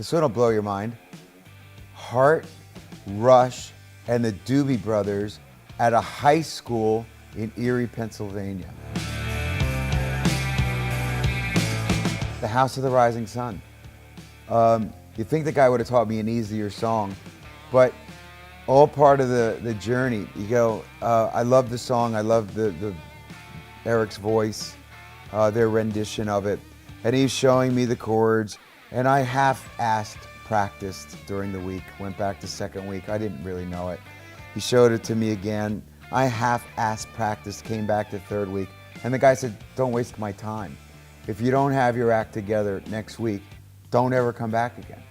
this one will blow your mind. Hart, Rush, and the Doobie Brothers at a high school in Erie, Pennsylvania. The House of the Rising Sun. You think the guy would have taught me an easier song, but all part of the journey. You go, I love the song, I love the Eric's voice, their rendition of it, and he's showing me the chords, and I half-assed practiced during the week, went back to second week, I didn't really know it. He showed it to me again, I half-assed practiced, came back to third week, and the guy said, don't waste my time. If you don't have your act together next week, don't ever come back again.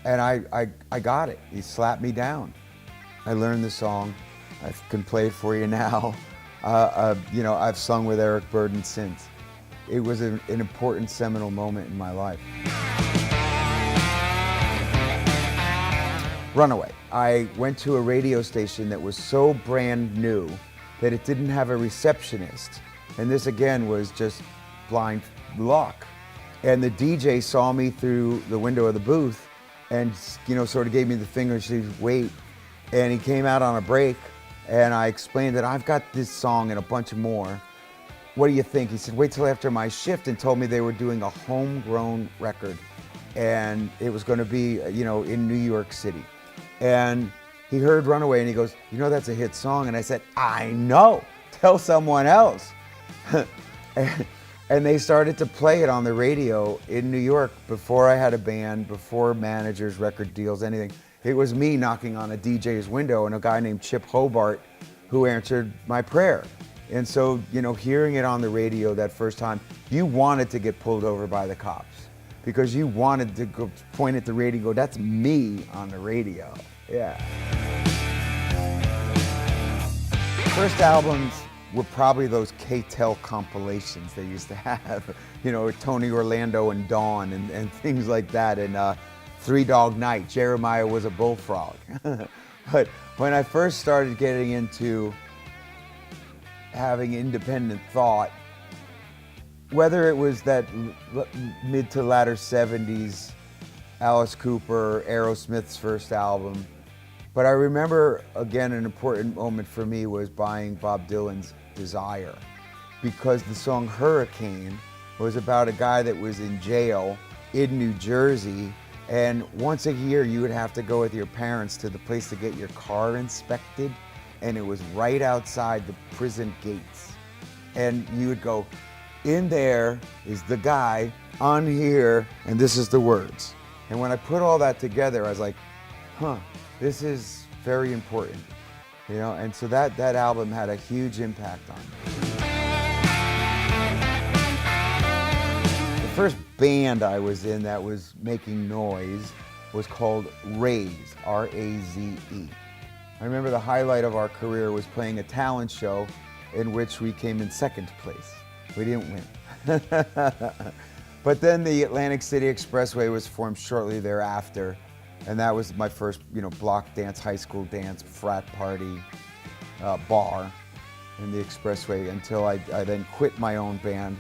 And I got it. He slapped me down. I learned the song. I can play it for you now. You know, I've sung with Eric Burdon since. It was an important seminal moment in my life. Runaway. I went to a radio station that was so brand new that it didn't have a receptionist. And this again was just blind luck. And the DJ saw me through the window of the booth and, you know, sort of gave me the finger and said, wait. And he came out on a break and I explained that I've got this song and a bunch more. What do you think? He said, wait till after my shift, and told me they were doing a homegrown record and it was going to be, you know, in New York City. And he heard Runaway and he goes, you know, that's a hit song. And I said, I know, tell someone else. And they started to play it on the radio in New York before I had a band, before managers, record deals, anything. It was me knocking on a DJ's window and a guy named Chip Hobart who answered my prayer. And so, you know, hearing it on the radio that first time, you wanted to get pulled over by the cops because you wanted to go point at the radio and go, that's me on the radio. Yeah. First albums were probably those K-Tel compilations they used to have, you know, Tony Orlando and Dawn and things like that, and Three Dog Night, Jeremiah Was a Bullfrog. But when I first started getting into having independent thought, whether it was that mid to latter 70s, Alice Cooper, Aerosmith's first album, but I remember, again, an important moment for me was buying Bob Dylan's Desire, because the song Hurricane was about a guy that was in jail in New Jersey, and once a year you would have to go with your parents to the place to get your car inspected, and it was right outside the prison gates. And you would go, in there is the guy, on here, and this is the words. And when I put all that together, I was like, huh, this is very important. You know, and so that album had a huge impact on me. The first band I was in that was making noise was called Raze, R-A-Z-E. I remember the highlight of our career was playing a talent show in which we came in second place. We didn't win. But then the Atlantic City Expressway was formed shortly thereafter. And that was my first, you know, block dance, high school dance, frat party, bar in the Expressway until I then quit my own band,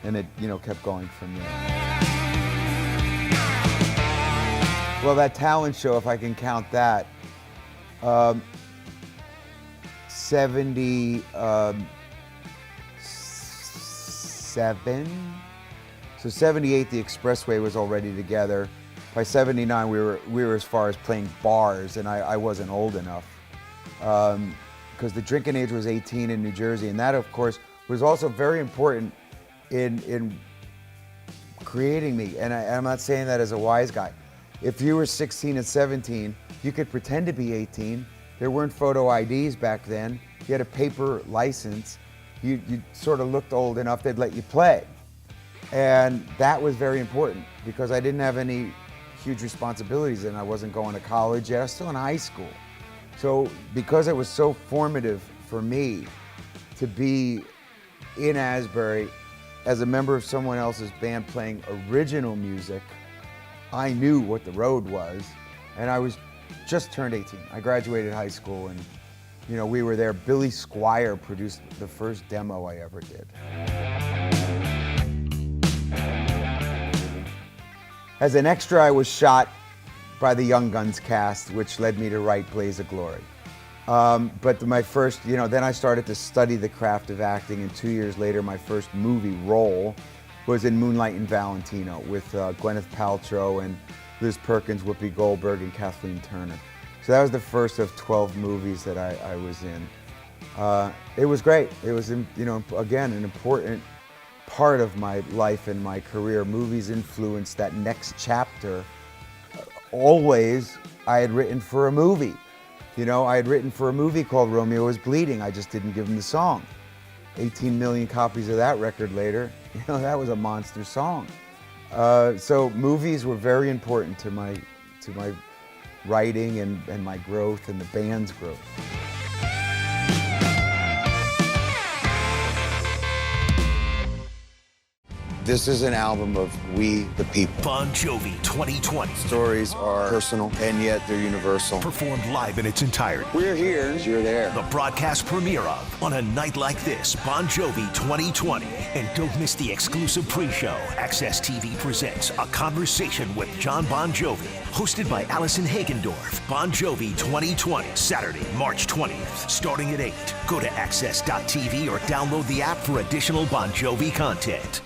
and it, you know, kept going from there. Well, that talent show, if I can count that, 77. So 78, the Expressway was already together. By 79, we were as far as playing bars, and I wasn't old enough because the drinking age was 18 in New Jersey, and that, of course, was also very important in creating me. And I'm not saying that as a wise guy. If you were 16 and 17, you could pretend to be 18. There weren't photo IDs back then. You had a paper license. You sort of looked old enough, they'd let you play. And that was very important because I didn't have any huge responsibilities and I wasn't going to college yet. I was still in high school. So because it was so formative for me to be in Asbury as a member of someone else's band playing original music, I knew what the road was, and I was just turned 18. I graduated high school and, you know, we were there. Billy Squier produced the first demo I ever did. As an extra, I was shot by the Young Guns cast, which led me to write Blaze of Glory. But my first, then I started to study the craft of acting, and 2 years later, my first movie role was in Moonlight and Valentino with Gwyneth Paltrow and Liz Perkins, Whoopi Goldberg, and Kathleen Turner. So that was the first of 12 movies that I was in. It was great. It was, again, an important part of my life and my career. Movies influenced that next chapter. Always, I had written for a movie. I had written for a movie called Romeo is Bleeding. I just didn't give him the song. 18 million copies of that record later. That was a monster song. So movies were very important to my writing and my growth and the band's growth. This is an album of we, the people. Bon Jovi 2020. Stories are personal, and yet they're universal. Performed live in its entirety. We're here, you're there. The broadcast premiere of On a Night Like This, Bon Jovi 2020. And don't miss the exclusive pre-show. Access TV presents A Conversation with John Bon Jovi. Hosted by Allison Hagendorf. Bon Jovi 2020. Saturday, March 20th. Starting at 8. Go to access.tv or download the app for additional Bon Jovi content.